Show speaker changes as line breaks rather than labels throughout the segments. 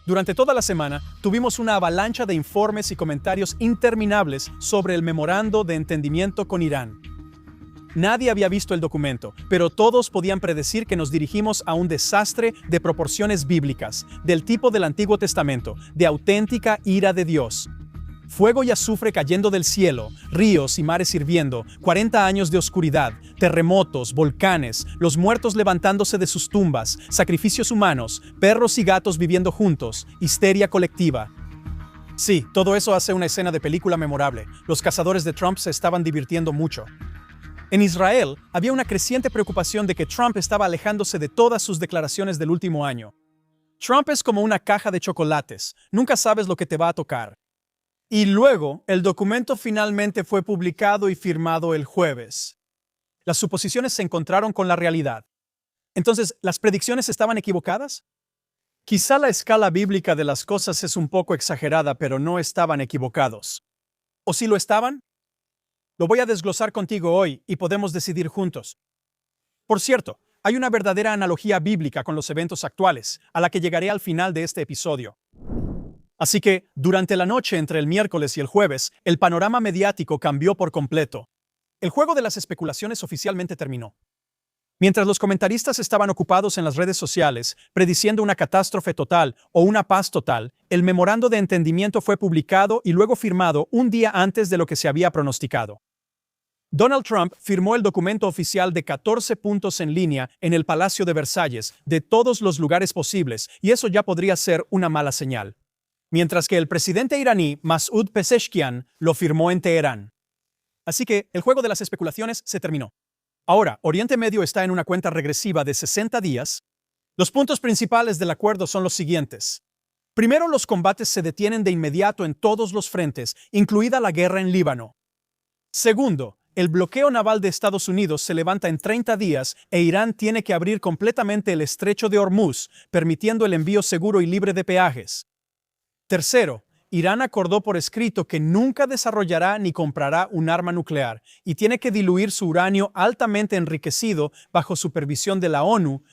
Durante toda la semana, tuvimos una avalancha de informes y comentarios interminables sobre el memorando de entendimiento con Irán. Nadie había visto el documento, pero todos podían predecir que nos dirigimos a un desastre de proporciones bíblicas, del tipo del Antiguo Testamento, de auténtica ira de Dios. Fuego y azufre cayendo del cielo, ríos y mares hirviendo, 40 años de oscuridad, terremotos, volcanes, los muertos levantándose de sus tumbas, sacrificios humanos, perros y gatos viviendo juntos, histeria colectiva. Sí, todo eso hace una escena de película memorable. Los cazadores de Trump se estaban divirtiendo mucho. En Israel, había una creciente preocupación de que Trump estaba alejándose de todas sus declaraciones del último año. Trump es como una caja de chocolates, nunca sabes lo que te va a tocar. Y luego, el documento finalmente fue publicado y firmado el jueves. Las suposiciones se encontraron con la realidad. Entonces, ¿las predicciones estaban equivocadas? Quizá la escala bíblica de las cosas es un poco exagerada, pero no estaban equivocados. ¿O sí lo estaban? Lo voy a desglosar contigo hoy y podemos decidir juntos. Por cierto, hay una verdadera analogía bíblica con los eventos actuales, a la que llegaré al final de este episodio. Así que, durante la noche entre el miércoles y el jueves, el panorama mediático cambió por completo. El juego de las especulaciones oficialmente terminó. Mientras los comentaristas estaban ocupados en las redes sociales, prediciendo una catástrofe total o una paz total, el memorando de entendimiento fue publicado y luego firmado un día antes de lo que se había pronosticado. Donald Trump firmó el documento oficial de 14 puntos en línea en el Palacio de Versalles, de todos los lugares posibles, y eso ya podría ser una mala señal. Mientras que el presidente iraní Masoud Pezeshkian lo firmó en Teherán. Así que el juego de las especulaciones se terminó. Ahora, Oriente Medio está en una cuenta regresiva de 60 días. Los puntos principales del acuerdo son los siguientes. Primero, los combates se detienen de inmediato en todos los frentes, incluida la guerra en Líbano. Segundo, el bloqueo naval de Estados Unidos se levanta en 30 días e Irán tiene que abrir completamente el estrecho de Hormuz, permitiendo el envío seguro y libre de peajes. Tercero, Irán acordó por escrito que nunca desarrollará ni comprará un arma nuclear y tiene que diluir su uranio altamente enriquecido bajo supervisión de la ONU.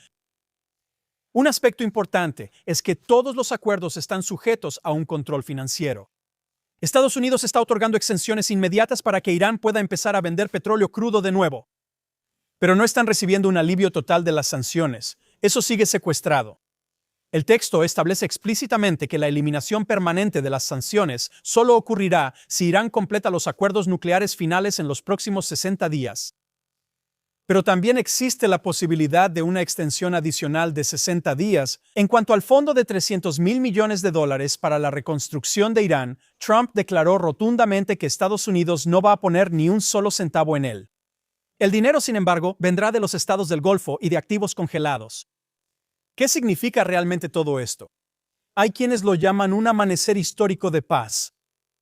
Un aspecto importante es que todos los acuerdos están sujetos a un control financiero. Estados Unidos está otorgando exenciones inmediatas para que Irán pueda empezar a vender petróleo crudo de nuevo. Pero no están recibiendo un alivio total de las sanciones. Eso sigue secuestrado. El texto establece explícitamente que la eliminación permanente de las sanciones solo ocurrirá si Irán completa los acuerdos nucleares finales en los próximos 60 días. Pero también existe la posibilidad de una extensión adicional de 60 días. En cuanto al fondo de $300 mil millones para la reconstrucción de Irán, Trump declaró rotundamente que Estados Unidos no va a poner ni un solo centavo en él. El dinero, sin embargo, vendrá de los estados del Golfo y de activos congelados. ¿Qué significa realmente todo esto? Hay quienes lo llaman un amanecer histórico de paz.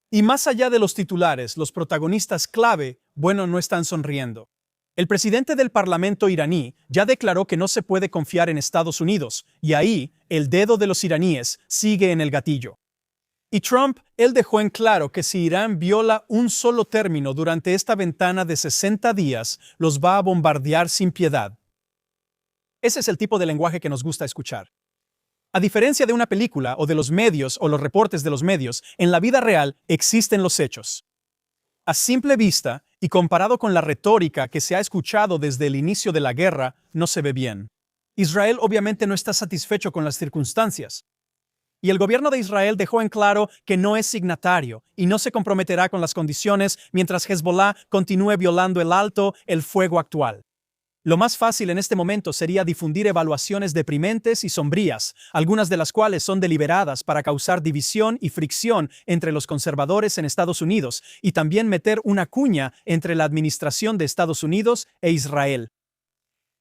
Y más allá de los titulares, los protagonistas clave, no están sonriendo. El presidente del Parlamento iraní ya declaró que no se puede confiar en Estados Unidos, y ahí, el dedo de los iraníes sigue en el gatillo. Y Trump, él dejó en claro que si Irán viola un solo término durante esta ventana de 60 días, los va a bombardear sin piedad. Ese es el tipo de lenguaje que nos gusta escuchar. A diferencia de una película o de los medios o los reportes de los medios, en la vida real existen los hechos. A simple vista, y comparado con la retórica que se ha escuchado desde el inicio de la guerra, no se ve bien. Israel obviamente no está satisfecho con las circunstancias. Y el gobierno de Israel dejó en claro que no es signatario y no se comprometerá con las condiciones mientras Hezbollah continúe violando el fuego actual. Lo más fácil en este momento sería difundir evaluaciones deprimentes y sombrías, algunas de las cuales son deliberadas para causar división y fricción entre los conservadores en Estados Unidos y también meter una cuña entre la administración de Estados Unidos e Israel.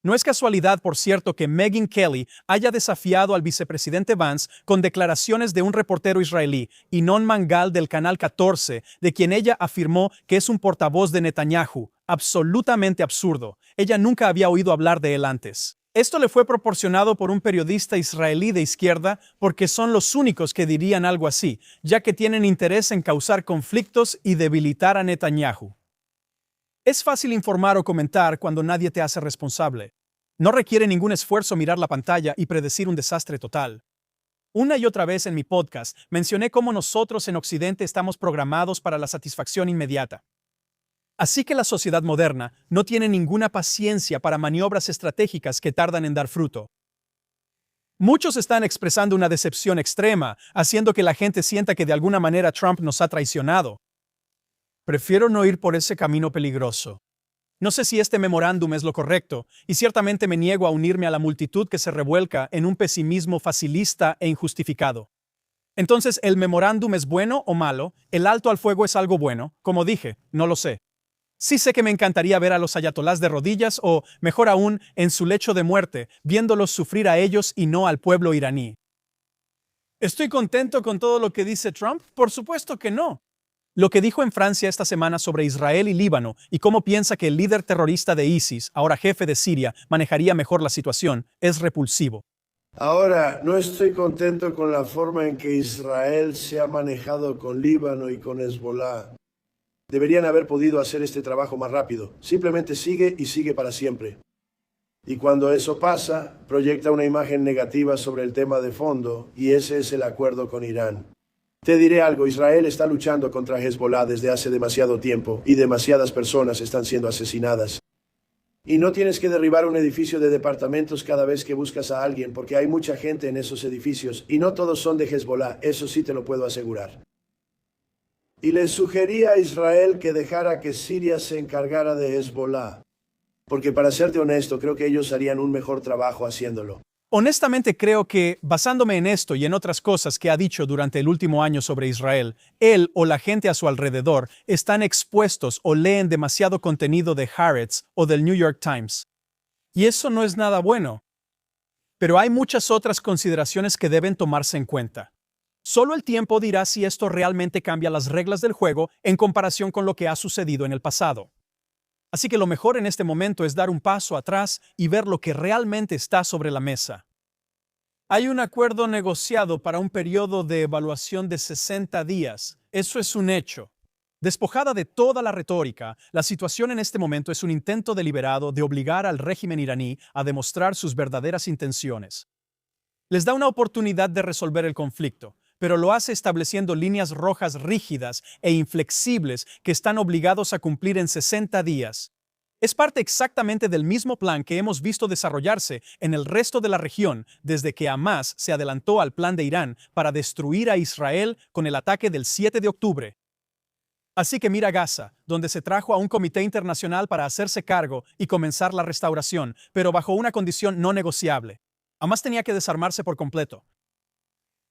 No es casualidad, por cierto, que Megyn Kelly haya desafiado al vicepresidente Vance con declaraciones de un reportero israelí, Inoon Mangal del Canal 14, de quien ella afirmó que es un portavoz de Netanyahu. Absolutamente absurdo. Ella nunca había oído hablar de él antes. Esto le fue proporcionado por un periodista israelí de izquierda porque son los únicos que dirían algo así, ya que tienen interés en causar conflictos y debilitar a Netanyahu. Es fácil informar o comentar cuando nadie te hace responsable. No requiere ningún esfuerzo mirar la pantalla y predecir un desastre total. Una y otra vez en mi podcast mencioné cómo nosotros en Occidente estamos programados para la satisfacción inmediata. Así que la sociedad moderna no tiene ninguna paciencia para maniobras estratégicas que tardan en dar fruto. Muchos están expresando una decepción extrema, haciendo que la gente sienta que de alguna manera Trump nos ha traicionado. Prefiero no ir por ese camino peligroso. No sé si este memorándum es lo correcto, y ciertamente me niego a unirme a la multitud que se revuelca en un pesimismo facilista e injustificado. Entonces, ¿el memorándum es bueno o malo? ¿El alto al fuego es algo bueno? Como dije, no lo sé. Sí sé que me encantaría ver a los ayatolás de rodillas o, mejor aún, en su lecho de muerte, viéndolos sufrir a ellos y no al pueblo iraní. ¿Estoy contento con todo lo que dice Trump? Por supuesto que no. Lo que dijo en Francia esta semana sobre Israel y Líbano y cómo piensa que el líder terrorista de ISIS, ahora jefe de Siria, manejaría mejor la situación, es repulsivo.
Ahora, no estoy contento con la forma en que Israel se ha manejado con Líbano y con Hezbollah. Deberían haber podido hacer este trabajo más rápido. Simplemente sigue y sigue para siempre. Y cuando eso pasa, proyecta una imagen negativa sobre el tema de fondo, y ese es el acuerdo con Irán. Te diré algo, Israel está luchando contra Hezbollah desde hace demasiado tiempo, y demasiadas personas están siendo asesinadas. Y no tienes que derribar un edificio de departamentos cada vez que buscas a alguien, porque hay mucha gente en esos edificios, y no todos son de Hezbollah, eso sí te lo puedo asegurar. Y le sugería a Israel que dejara que Siria se encargara de Hezbollah, porque para serte honesto, creo que ellos harían un mejor trabajo haciéndolo.
Honestamente creo que, basándome en esto y en otras cosas que ha dicho durante el último año sobre Israel, él o la gente a su alrededor están expuestos o leen demasiado contenido de Haaretz o del New York Times. Y eso no es nada bueno. Pero hay muchas otras consideraciones que deben tomarse en cuenta. Solo el tiempo dirá si esto realmente cambia las reglas del juego en comparación con lo que ha sucedido en el pasado. Así que lo mejor en este momento es dar un paso atrás y ver lo que realmente está sobre la mesa. Hay un acuerdo negociado para un periodo de evaluación de 60 días. Eso es un hecho. Despojada de toda la retórica, la situación en este momento es un intento deliberado de obligar al régimen iraní a demostrar sus verdaderas intenciones. Les da una oportunidad de resolver el conflicto, pero lo hace estableciendo líneas rojas rígidas e inflexibles que están obligados a cumplir en 60 días. Es parte exactamente del mismo plan que hemos visto desarrollarse en el resto de la región desde que Hamás se adelantó al plan de Irán para destruir a Israel con el ataque del 7 de octubre. Así que mira Gaza, donde se trajo a un comité internacional para hacerse cargo y comenzar la restauración, pero bajo una condición no negociable. Hamás tenía que desarmarse por completo.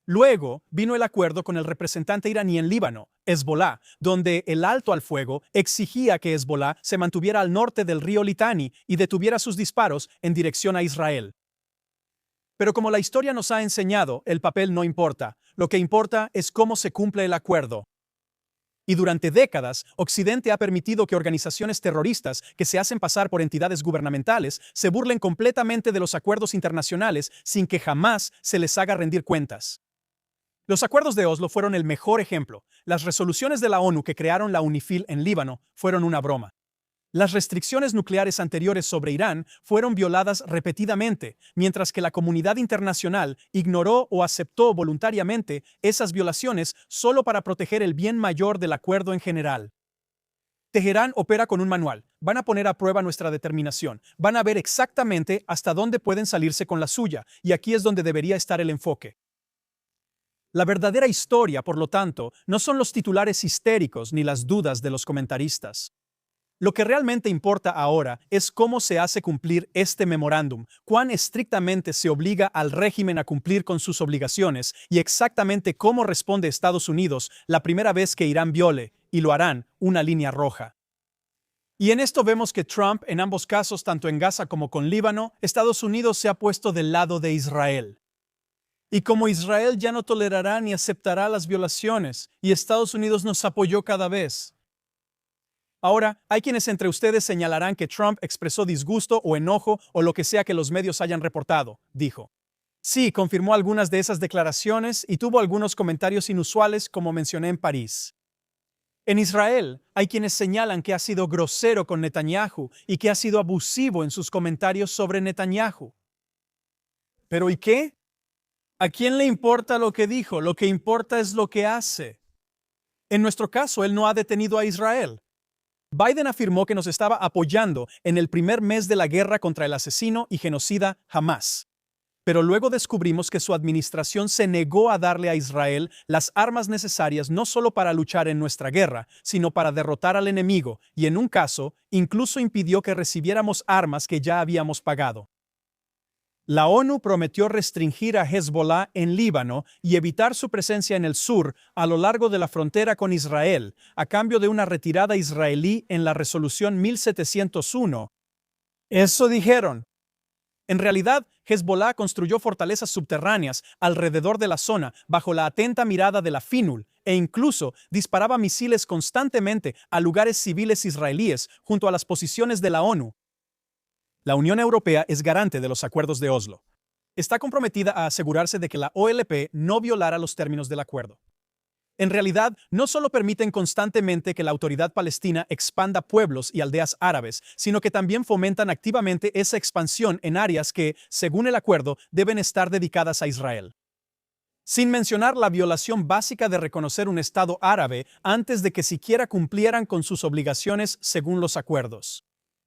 Luego vino el acuerdo con el representante iraní en Líbano, Hezbollah, donde el alto al fuego exigía que Hezbollah se mantuviera al norte del río Litani y detuviera sus disparos en dirección a Israel. Pero como la historia nos ha enseñado, el papel no importa. Lo que importa es cómo se cumple el acuerdo. Y durante décadas, Occidente ha permitido que organizaciones terroristas que se hacen pasar por entidades gubernamentales se burlen completamente de los acuerdos internacionales sin que jamás se les haga rendir cuentas. Los acuerdos de Oslo fueron el mejor ejemplo. Las resoluciones de la ONU que crearon la UNIFIL en Líbano fueron una broma. Las restricciones nucleares anteriores sobre Irán fueron violadas repetidamente, mientras que la comunidad internacional ignoró o aceptó voluntariamente esas violaciones solo para proteger el bien mayor del acuerdo en general. Teherán opera con un manual. Van a poner a prueba nuestra determinación. Van a ver exactamente hasta dónde pueden salirse con la suya, y aquí es donde debería estar el enfoque. La verdadera historia, por lo tanto, no son los titulares histéricos ni las dudas de los comentaristas. Lo que realmente importa ahora es cómo se hace cumplir este memorándum, cuán estrictamente se obliga al régimen a cumplir con sus obligaciones y exactamente cómo responde Estados Unidos la primera vez que Irán viole, y lo harán, una línea roja. Y en esto vemos que Trump, en ambos casos, tanto en Gaza como con Líbano, Estados Unidos se ha puesto del lado de Israel. Y como Israel ya no tolerará ni aceptará las violaciones, y Estados Unidos nos apoyó cada vez. Ahora, hay quienes entre ustedes señalarán que Trump expresó disgusto o enojo o lo que sea que los medios hayan reportado, dijo. Sí, confirmó algunas de esas declaraciones y tuvo algunos comentarios inusuales como mencioné en París. En Israel, hay quienes señalan que ha sido grosero con Netanyahu y que ha sido abusivo en sus comentarios sobre Netanyahu. ¿Pero y qué? ¿A quién le importa lo que dijo? Lo que importa es lo que hace. En nuestro caso, él no ha detenido a Israel. Biden afirmó que nos estaba apoyando en el primer mes de la guerra contra el asesino y genocida Hamás. Pero luego descubrimos que su administración se negó a darle a Israel las armas necesarias no solo para luchar en nuestra guerra, sino para derrotar al enemigo, y en un caso, incluso impidió que recibiéramos armas que ya habíamos pagado. La ONU prometió restringir a Hezbollah en Líbano y evitar su presencia en el sur a lo largo de la frontera con Israel, a cambio de una retirada israelí en la resolución 1701. Eso dijeron. En realidad, Hezbollah construyó fortalezas subterráneas alrededor de la zona bajo la atenta mirada de la FINUL e incluso disparaba misiles constantemente a lugares civiles israelíes junto a las posiciones de la ONU. La Unión Europea es garante de los acuerdos de Oslo. Está comprometida a asegurarse de que la OLP no violara los términos del acuerdo. En realidad, no solo permiten constantemente que la autoridad palestina expanda pueblos y aldeas árabes, sino que también fomentan activamente esa expansión en áreas que, según el acuerdo, deben estar dedicadas a Israel. Sin mencionar la violación básica de reconocer un Estado árabe antes de que siquiera cumplieran con sus obligaciones según los acuerdos.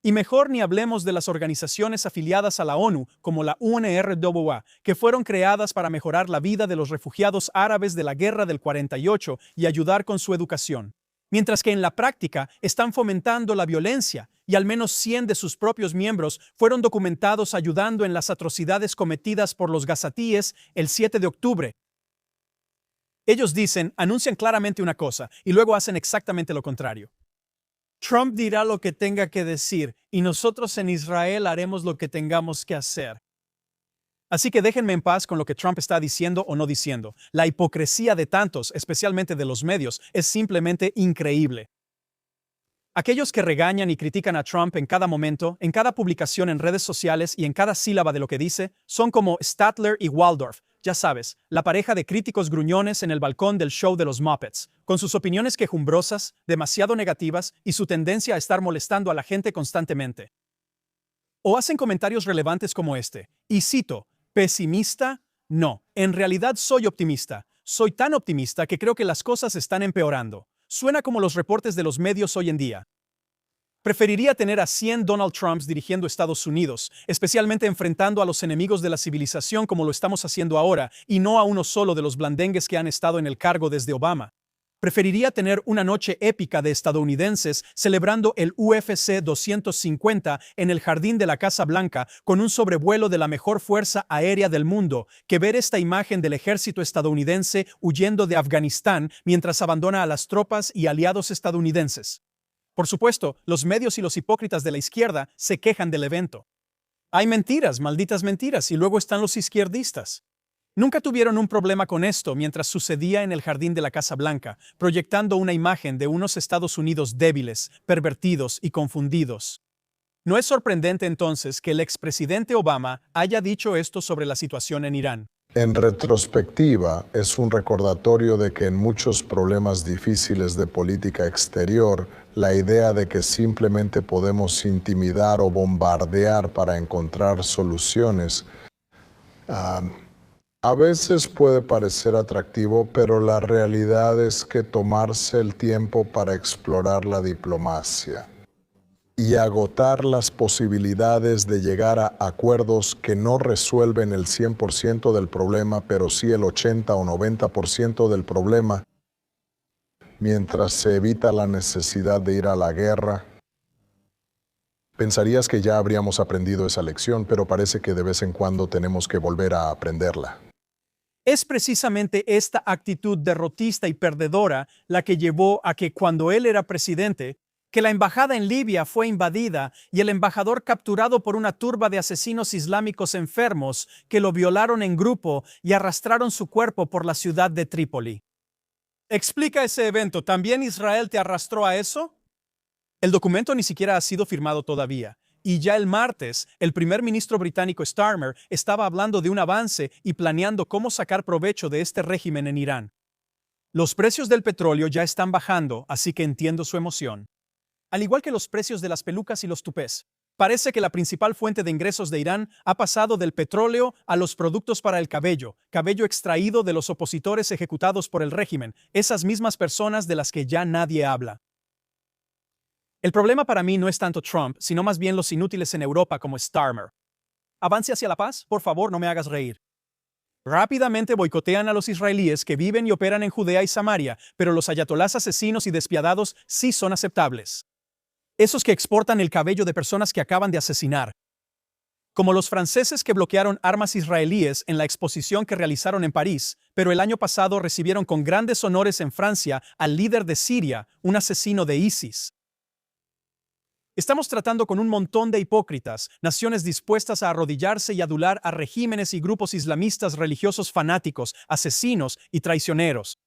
Y mejor ni hablemos de las organizaciones afiliadas a la ONU, como la UNRWA, que fueron creadas para mejorar la vida de los refugiados árabes de la guerra del 48 y ayudar con su educación. Mientras que en la práctica están fomentando la violencia, y al menos 100 de sus propios miembros fueron documentados ayudando en las atrocidades cometidas por los gazatíes el 7 de octubre. Ellos anuncian claramente una cosa, y luego hacen exactamente lo contrario. Trump dirá lo que tenga que decir, y nosotros en Israel haremos lo que tengamos que hacer. Así que déjenme en paz con lo que Trump está diciendo o no diciendo. La hipocresía de tantos, especialmente de los medios, es simplemente increíble. Aquellos que regañan y critican a Trump en cada momento, en cada publicación en redes sociales y en cada sílaba de lo que dice, son como Statler y Waldorf, ya sabes, la pareja de críticos gruñones en el balcón del show de los Muppets, con sus opiniones quejumbrosas, demasiado negativas y su tendencia a estar molestando a la gente constantemente. O hacen comentarios relevantes como este, y cito, ¿pesimista? No, en realidad soy optimista. Soy tan optimista que creo que las cosas están empeorando. Suena como los reportes de los medios hoy en día. Preferiría tener a 100 Donald Trumps dirigiendo Estados Unidos, especialmente enfrentando a los enemigos de la civilización como lo estamos haciendo ahora, y no a uno solo de los blandengues que han estado en el cargo desde Obama. Preferiría tener una noche épica de estadounidenses celebrando el UFC 250 en el jardín de la Casa Blanca con un sobrevuelo de la mejor fuerza aérea del mundo que ver esta imagen del ejército estadounidense huyendo de Afganistán mientras abandona a las tropas y aliados estadounidenses. Por supuesto, los medios y los hipócritas de la izquierda se quejan del evento. Hay mentiras, malditas mentiras, y luego están los izquierdistas. Nunca tuvieron un problema con esto mientras sucedía en el jardín de la Casa Blanca, proyectando una imagen de unos Estados Unidos débiles, pervertidos y confundidos. No es sorprendente entonces que el expresidente Obama haya dicho esto sobre la situación en Irán.
En retrospectiva, es un recordatorio de que en muchos problemas difíciles de política exterior, la idea de que simplemente podemos intimidar o bombardear para encontrar soluciones a veces puede parecer atractivo, pero la realidad es que tomarse el tiempo para explorar la diplomacia y agotar las posibilidades de llegar a acuerdos que no resuelven el 100% del problema, pero sí el 80 o 90% del problema, mientras se evita la necesidad de ir a la guerra. Pensarías que ya habríamos aprendido esa lección, pero parece que de vez en cuando tenemos que volver a aprenderla.
Es precisamente esta actitud derrotista y perdedora la que llevó a que cuando él era presidente, que la embajada en Libia fue invadida y el embajador capturado por una turba de asesinos islámicos enfermos que lo violaron en grupo y arrastraron su cuerpo por la ciudad de Trípoli. Explica ese evento. ¿También Israel te arrastró a eso? El documento ni siquiera ha sido firmado todavía. Y ya el martes, el primer ministro británico Starmer estaba hablando de un avance y planeando cómo sacar provecho de este régimen en Irán. Los precios del petróleo ya están bajando, así que entiendo su emoción. Al igual que los precios de las pelucas y los tupés. Parece que la principal fuente de ingresos de Irán ha pasado del petróleo a los productos para el cabello extraído de los opositores ejecutados por el régimen, esas mismas personas de las que ya nadie habla. El problema para mí no es tanto Trump, sino más bien los inútiles en Europa como Starmer. Avance hacia la paz, por favor, no me hagas reír. Rápidamente boicotean a los israelíes que viven y operan en Judea y Samaria, pero los ayatolás asesinos y despiadados sí son aceptables. Esos que exportan el cabello de personas que acaban de asesinar. Como los franceses que bloquearon armas israelíes en la exposición que realizaron en París, pero el año pasado recibieron con grandes honores en Francia al líder de Siria, un asesino de ISIS. Estamos tratando con un montón de hipócritas, naciones dispuestas a arrodillarse y adular a regímenes y grupos islamistas religiosos fanáticos, asesinos y traicioneros.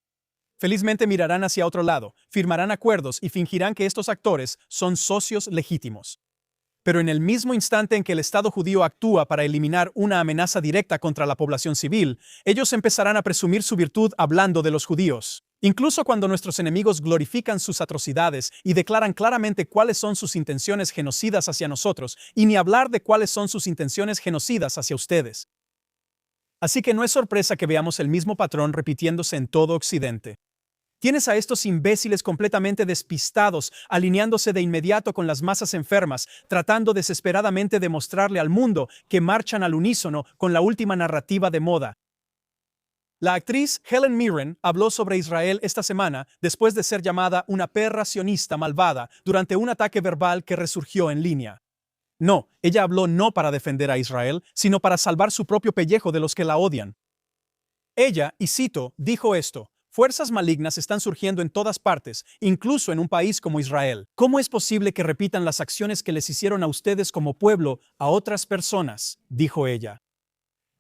Felizmente mirarán hacia otro lado, firmarán acuerdos y fingirán que estos actores son socios legítimos. Pero en el mismo instante en que el Estado judío actúa para eliminar una amenaza directa contra la población civil, ellos empezarán a presumir su virtud hablando de los judíos. Incluso cuando nuestros enemigos glorifican sus atrocidades y declaran claramente cuáles son sus intenciones genocidas hacia nosotros, y ni hablar de cuáles son sus intenciones genocidas hacia ustedes. Así que no es sorpresa que veamos el mismo patrón repitiéndose en todo Occidente. Tienes a estos imbéciles completamente despistados, alineándose de inmediato con las masas enfermas, tratando desesperadamente de mostrarle al mundo que marchan al unísono con la última narrativa de moda. La actriz Helen Mirren habló sobre Israel esta semana después de ser llamada una perra sionista malvada durante un ataque verbal que resurgió en línea. No, ella habló no para defender a Israel, sino para salvar su propio pellejo de los que la odian. Ella, y cito, dijo esto: fuerzas malignas están surgiendo en todas partes, incluso en un país como Israel. ¿Cómo es posible que repitan las acciones que les hicieron a ustedes como pueblo a otras personas?, dijo ella.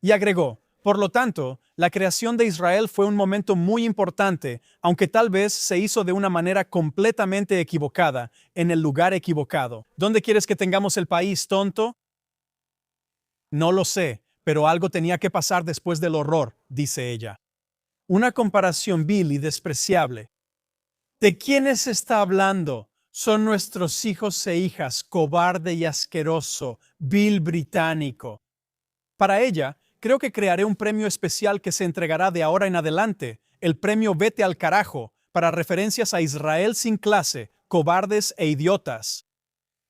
Y agregó: por lo tanto, la creación de Israel fue un momento muy importante, aunque tal vez se hizo de una manera completamente equivocada, en el lugar equivocado. ¿Dónde quieres que tengamos el país, tonto? No lo sé, pero algo tenía que pasar después del horror, dice ella. Una comparación vil y despreciable. ¿De quiénes está hablando? Son nuestros hijos e hijas, cobarde y asqueroso, vil británico. Para ella, creo que crearé un premio especial que se entregará de ahora en adelante, el premio Vete al carajo, para referencias a Israel sin clase, cobardes e idiotas.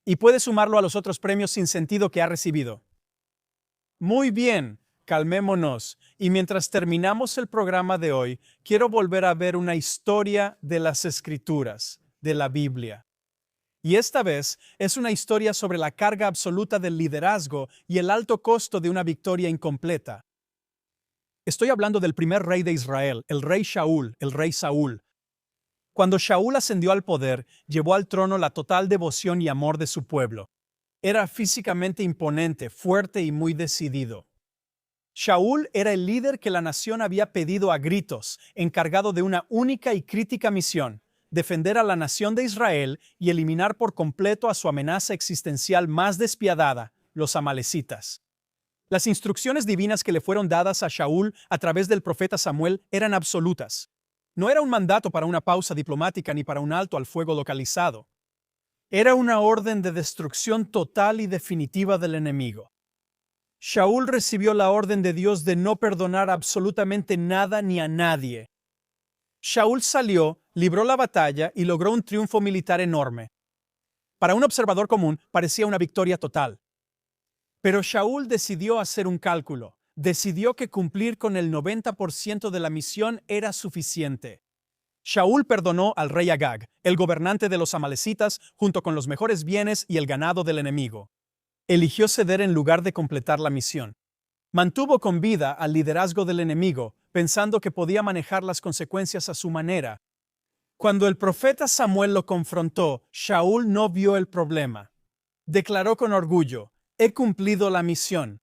Y puede sumarlo a los otros premios sin sentido que ha recibido. Muy bien, calmémonos, y mientras terminamos el programa de hoy, quiero volver a ver una historia de las Escrituras, de la Biblia. Y esta vez es una historia sobre la carga absoluta del liderazgo y el alto costo de una victoria incompleta. Estoy hablando del primer rey de Israel, el rey Shaul, el rey Saúl. Cuando Shaul ascendió al poder, llevó al trono la total devoción y amor de su pueblo. Era físicamente imponente, fuerte y muy decidido. Shaul era el líder que la nación había pedido a gritos, encargado de una única y crítica misión: defender a la nación de Israel y eliminar por completo a su amenaza existencial más despiadada, los amalecitas. Las instrucciones divinas que le fueron dadas a Shaul a través del profeta Samuel eran absolutas. No era un mandato para una pausa diplomática ni para un alto al fuego localizado. Era una orden de destrucción total y definitiva del enemigo. Shaul recibió la orden de Dios de no perdonar absolutamente nada ni a nadie. Shaul salió, libró la batalla y logró un triunfo militar enorme. Para un observador común, parecía una victoria total. Pero Shaul decidió hacer un cálculo. Decidió que cumplir con el 90% de la misión era suficiente. Shaul perdonó al rey Agag, el gobernante de los amalecitas, junto con los mejores bienes y el ganado del enemigo. Eligió ceder en lugar de completar la misión. Mantuvo con vida al liderazgo del enemigo, pensando que podía manejar las consecuencias a su manera. Cuando el profeta Samuel lo confrontó, Shaul no vio el problema. Declaró con orgullo: he cumplido la misión.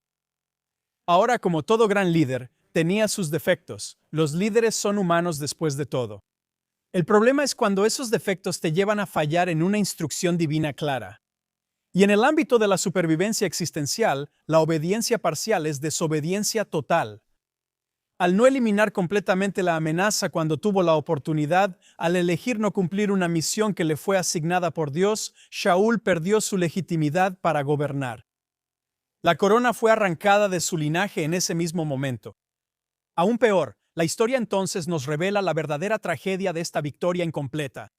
Ahora, como todo gran líder, tenía sus defectos. Los líderes son humanos después de todo. El problema es cuando esos defectos te llevan a fallar en una instrucción divina clara. Y en el ámbito de la supervivencia existencial, la obediencia parcial es desobediencia total. Al no eliminar completamente la amenaza cuando tuvo la oportunidad, al elegir no cumplir una misión que le fue asignada por Dios, Shaul perdió su legitimidad para gobernar. La corona fue arrancada de su linaje en ese mismo momento. Aún peor, la historia entonces nos revela la verdadera tragedia de esta victoria incompleta.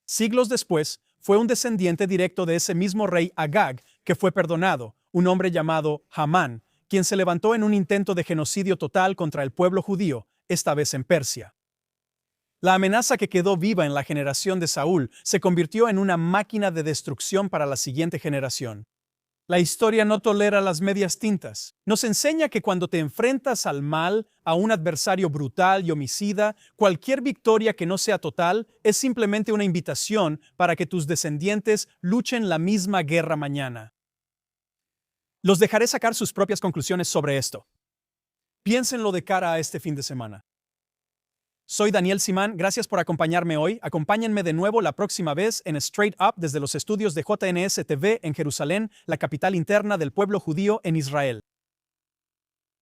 Siglos después, fue un descendiente directo de ese mismo rey Agag que fue perdonado, un hombre llamado Hamán, quien se levantó en un intento de genocidio total contra el pueblo judío, esta vez en Persia. La amenaza que quedó viva en la generación de Saúl se convirtió en una máquina de destrucción para la siguiente generación. La historia no tolera las medias tintas. Nos enseña que cuando te enfrentas al mal, a un adversario brutal y homicida, cualquier victoria que no sea total es simplemente una invitación para que tus descendientes luchen la misma guerra mañana. Los dejaré sacar sus propias conclusiones sobre esto. Piénsenlo de cara a este fin de semana. Soy Daniel Simán, gracias por acompañarme hoy. Acompáñenme de nuevo la próxima vez en Straight Up desde los estudios de JNS TV en Jerusalén, la capital interna del pueblo judío en Israel.